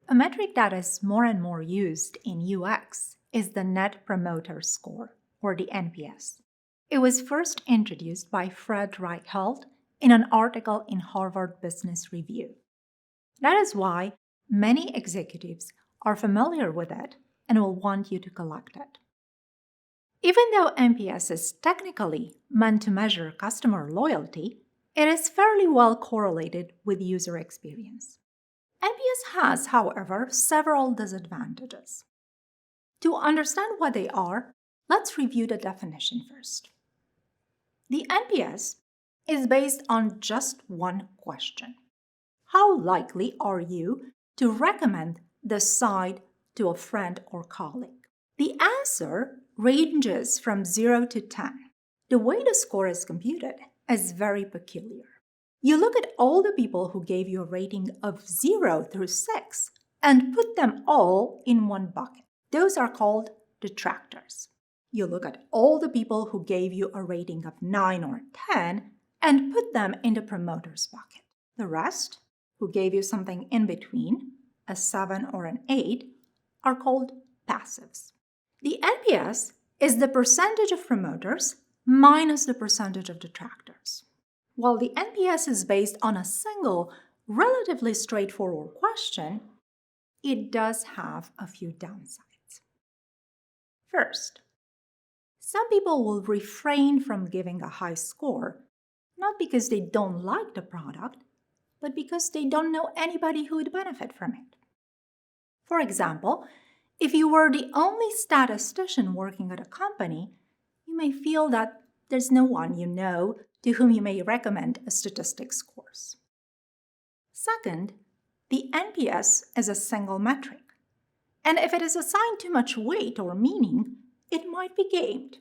A metric that is more and more used in UX is the Net Promoter Score, or the NPS. It was first introduced by Fred Reichheld in an article in Harvard Business Review. That is why many executives are familiar with it and will want you to collect it. Even though NPS is technically meant to measure customer loyalty, it is fairly well correlated with user experience. NPS has, however, several disadvantages. To understand what they are, let's review the definition first. The NPS is based on just one question. How likely are you to recommend the site to a friend or colleague? The answer ranges from 0 to 10. The way the score is computed is very peculiar. You look at all the people who gave you a rating of 0 through 6 and put them all in one bucket. Those are called detractors. You look at all the people who gave you a rating of 9 or 10 and put them in the promoters bucket. The rest, who gave you something in between, a 7 or an 8, are called passives. The NPS is the percentage of promoters minus the percentage of detractors. While the NPS is based on a single, relatively straightforward question, it does have a few downsides. First, some people will refrain from giving a high score, not because they don't like the product, but because they don't know anybody who would benefit from it. For example, if you were the only statistician working at a company, you may feel that there's no one you know to whom you may recommend a statistics course. Second, the NPS is a single metric, and if it is assigned too much weight or meaning, it might be gamed.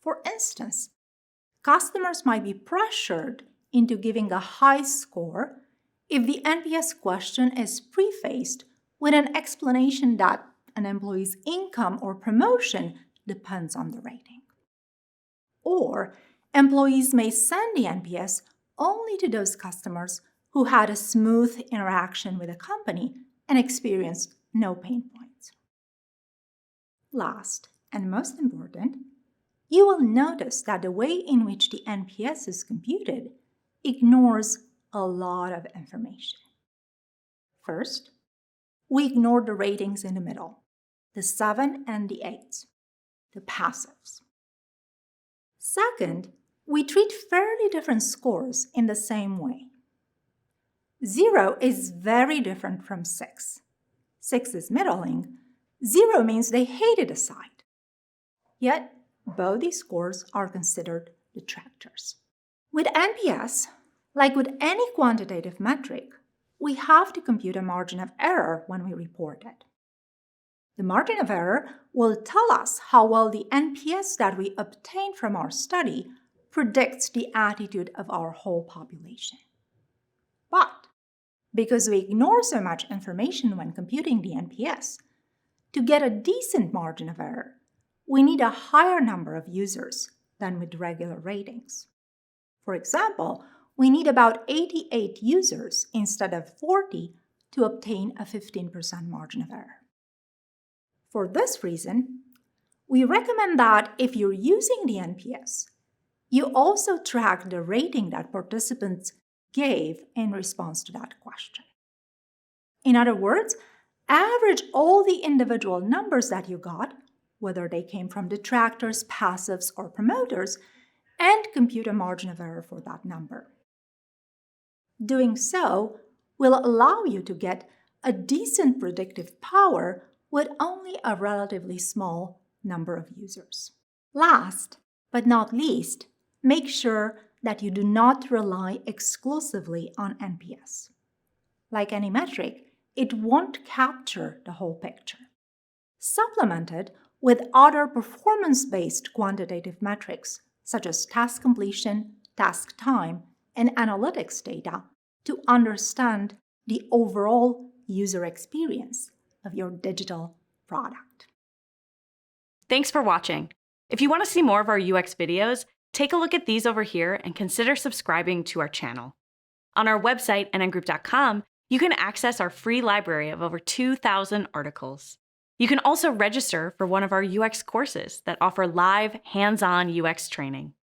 For instance, customers might be pressured into giving a high score if the NPS question is prefaced with an explanation that an employee's income or promotion depends on the rating. Or employees may send the NPS only to those customers who had a smooth interaction with the company and experienced no pain points. Last, and most important, you will notice that the way in which the NPS is computed ignores a lot of information. First, we ignore the ratings in the middle, the 7 and the 8, the passives. Second, we treat fairly different scores in the same way. 0 is very different from 6. 6 is middling. 0 means they hated a site. Yet, both these scores are considered detractors. With NPS, like with any quantitative metric, we have to compute a margin of error when we report it. The margin of error will tell us how well the NPS that we obtain from our study predicts the attitude of our whole population. But because we ignore so much information when computing the NPS, to get a decent margin of error, we need a higher number of users than with regular ratings. For example, we need about 88 users instead of 40 to obtain a 15% margin of error. For this reason, we recommend that if you're using the NPS, you also track the rating that participants gave in response to that question. In other words, average all the individual numbers that you got, whether they came from detractors, passives, or promoters, and compute a margin of error for that number. Doing so will allow you to get a decent predictive power with only a relatively small number of users. Last but not least, make sure that you do not rely exclusively on NPS. Like any metric, it won't capture the whole picture. Supplement it with other performance-based quantitative metrics, such as task completion, task time, and analytics data, to understand the overall user experience of your digital product. Thanks for watching. If you want to see more of our UX videos, take a look at these over here and consider subscribing to our channel. On our website, nngroup.com, You can access our free library of over 2,000 articles. You can also register for one of our UX courses that offer live, hands-on UX training.